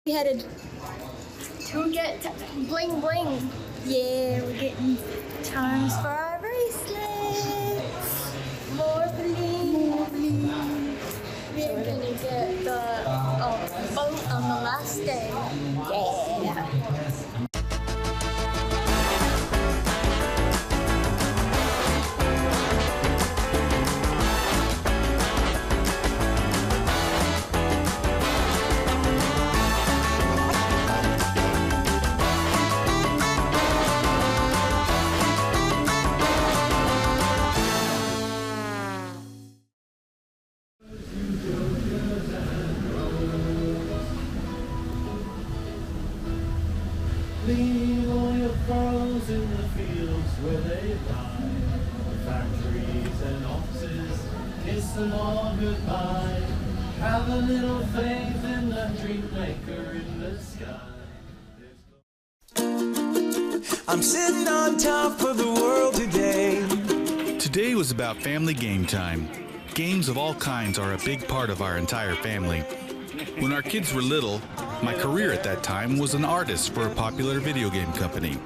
We headed to get bling bling. Yeah, we're getting charms for our bracelets. More bling. More bling. We're gonna get the boat on the last day. Yeah. Leave all your furrows in the fields where they lie. Factories and offices, kiss them all goodbye. Have a little faith in the dream maker in the sky. I'm sitting on top of the world today. Today was about family game time. Games of all kinds are a big part of our entire family. When our kids were little, my career at that time was an artist for a popular video game company.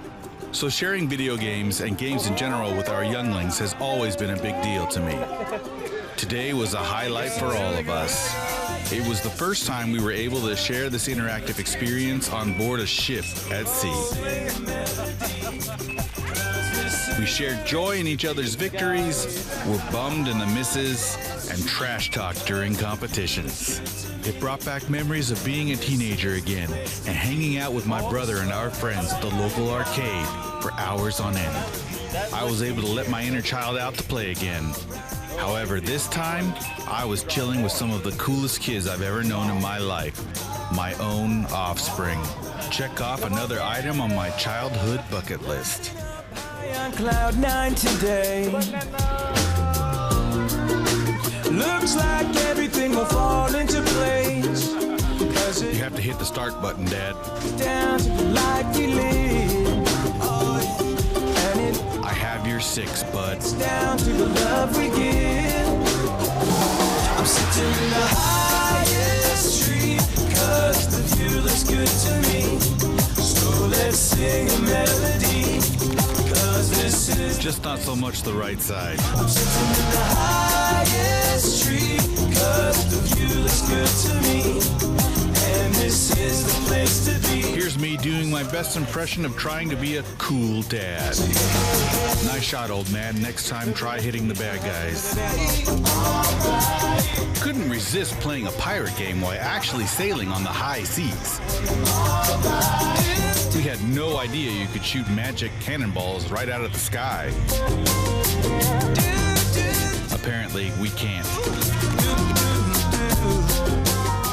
So sharing video games and games in general with our younglings has always been a big deal to me. Today was a highlight for all of us. It was the first time we were able to share this interactive experience on board a ship at sea. We shared joy in each other's victories, were bummed in the misses, and trash talked during competitions. It brought back memories of being a teenager again and hanging out with my brother and our friends at the local arcade for hours on end. I was able to let my inner child out to play again. However, this time, I was chilling with some of the coolest kids I've ever known in my life, my own offspring. Check off another item on my childhood bucket list. On cloud 9 today. Looks like everything will fall into place. You have to hit the start button, Dad. Down to the life we live. And I have your 6, bud. it's down to the love we give. I'm sitting in the highest tree, 'cause the view looks good to me. So let's sing a melody, 'cause this is Just not so much the right side. I'm sitting in the highest tree, 'cause the view looks good to me. And this is the place to be. Here's me doing my best impression of trying to be a cool dad. Nice shot, old man. Next time, try hitting the bad guys. Couldn't resist playing a pirate game while actually sailing on the high seas. We had no idea you could shoot magic cannonballs right out of the sky. Apparently, we can't.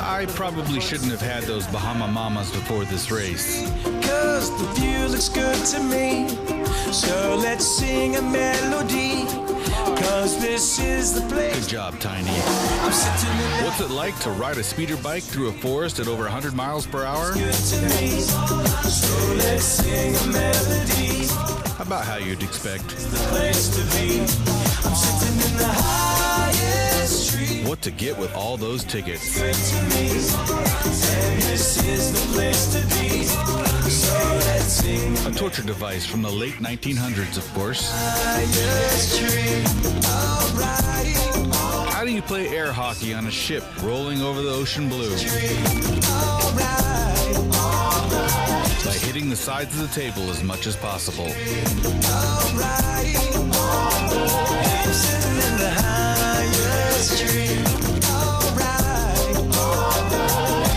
I probably shouldn't have had those Bahama Mamas before this race. 'Cause the view looks good to me. So let's sing a melody, 'cause this is the place. Good job, Tiny. I'm sitting in the What's it like to ride a speeder bike through a forest at over 100 miles per hour? good to me. So let's sing a melody, About how you'd expect. the place to be. I'm sitting in the highest tree. What to get with all those tickets? Good to me. And this is the place to be. So let's sing A torture device from the late 1900s, of course. highest tree. All right. How do you play air hockey on a ship rolling over the ocean blue? All right. By hitting the sides of the table as much as possible. All right. I'm sitting in the highest tree. All right.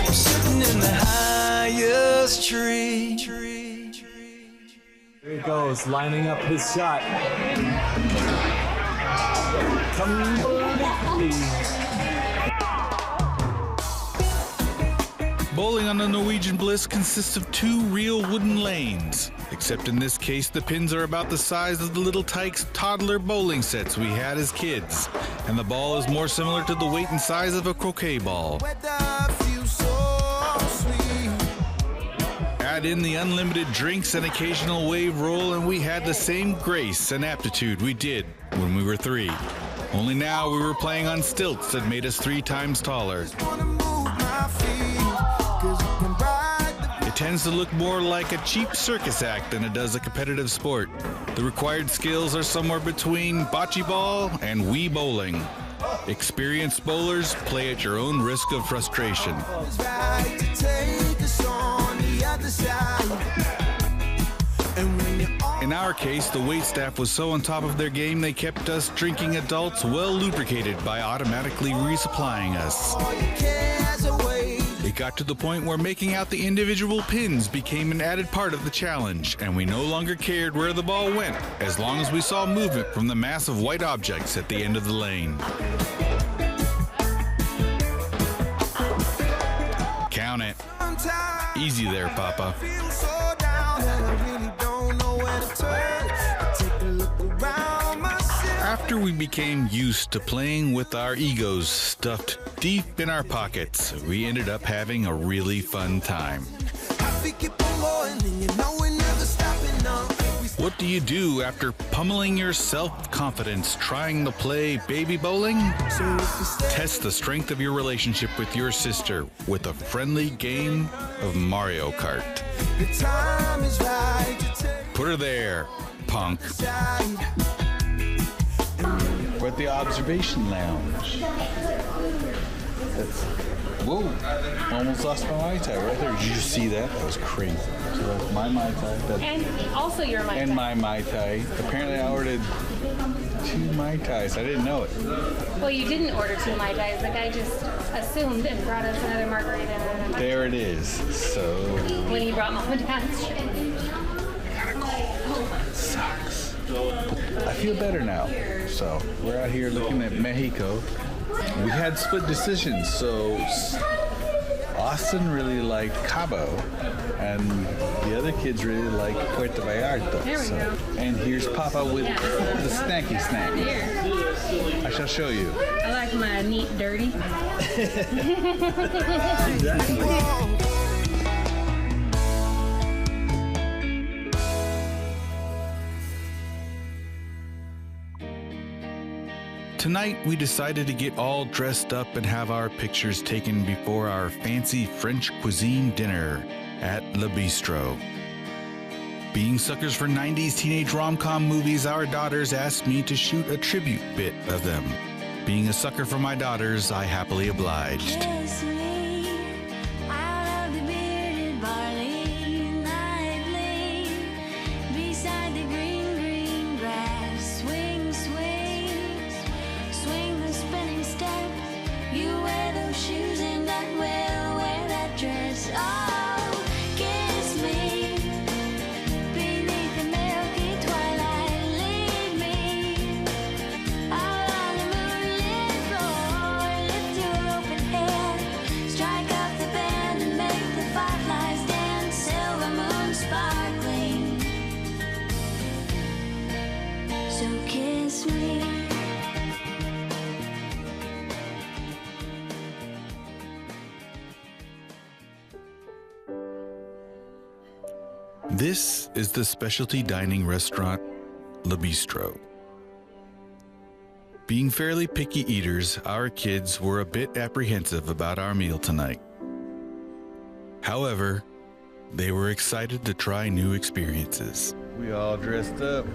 I'm sitting in the highest tree. There he goes, lining up his shot. Completely. Bowling on the Norwegian Bliss consists of 2 real wooden lanes. Except in this case, the pins are about the size of the Little Tykes toddler bowling sets we had as kids. And the ball is more similar to the weight and size of a croquet ball. Add in the unlimited drinks and occasional wave roll, and we had the same grace and aptitude we did when we were 3. Only now we were playing on stilts that made us 3 times taller. Wanna move my feet, 'cause you can ride tends to look more like a cheap circus act than it does a competitive sport. The required skills are somewhere between bocce ball and Wii bowling. Experienced bowlers play at your own risk of frustration. In our case, the waitstaff was so on top of their game they kept us drinking adults well lubricated by automatically resupplying us. It got to the point where making out the individual pins became an added part of the challenge, and we no longer cared where the ball went, as long as we saw movement from the mass of white objects at the end of the lane. Count it. Easy there, Papa. After we became used to playing with our egos stuffed deep in our pockets, we ended up having a really fun time. What do you do after pummeling your self-confidence trying to play baby bowling? Test the strength of your relationship with your sister with a friendly game of Mario Kart. Put her there, punk. We're at the observation lounge. Whoa, almost lost my Mai Tai right there. Did you just see that? That was crazy. So that's my Mai Tai. And also your Mai Tai. And my Mai Tai. Apparently I ordered 2 Mai Tais. I didn't know it. Well, you didn't order 2 Mai Tais. The guy just assumed and brought us another margarita. And There it is. So. when he brought Mom and Dad's shit. Sucks. I feel better now. So we're out here looking at Mexico. We had split decisions, so Austin really liked Cabo, and the other kids really liked Puerto Vallarta. There we go. And here's Papa with the snacky snack. Here. I shall show you. I like my neat dirty. Tonight, we decided to get all dressed up and have our pictures taken before our fancy French cuisine dinner at Le Bistro. Being suckers for 90s teenage rom-com movies, our daughters asked me to shoot a tribute bit of them. Being a sucker for my daughters, I happily obliged. Kiss me out of the bearded barley nightly beside the green, green grass. Swing, swing, swing the spinning step. You wear those shoes and I will wear that dress. Oh, kiss me beneath the milky twilight. Lead me out on the moonlit floor. Lift your open hair, strike up the band and make the fireflies dance. Silver moon sparkling, so kiss me. This is the specialty dining restaurant, Le Bistro. Being fairly picky eaters, our kids were a bit apprehensive about our meal tonight. However, they were excited to try new experiences. We all dressed up.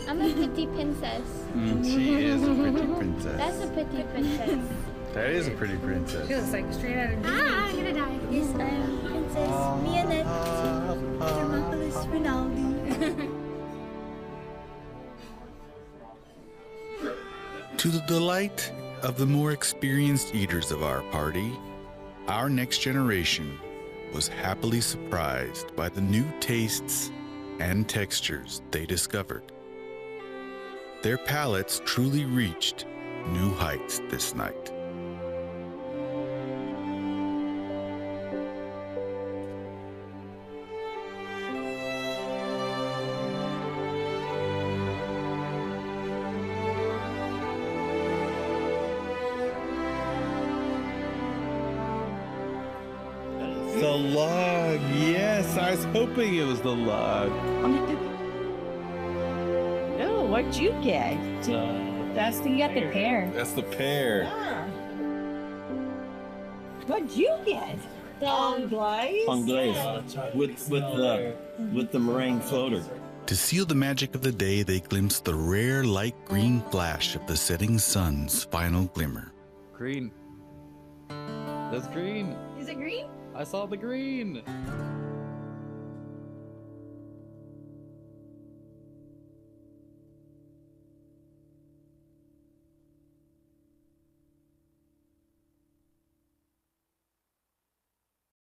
I'm a pretty princess. She is a pretty princess. That's a pretty princess. That is a pretty princess. She looks like straight out of Disney. I'm gonna die. Yes, I'm Princess Mianette. Dramapolis Rinaldi. To the delight of the more experienced eaters of our party, our next generation was happily surprised by the new tastes and textures they discovered. Their palates truly reached new heights this night. The log, yes, I was hoping it was the log. Oh, what'd you get? That's you got the pear. That's the pear. What'd you get? Anglaise with the meringue floater. To seal the magic of the day, they glimpse the rare light green flash of the setting sun's final glimmer. Green. That's green. Is it green? I saw the green.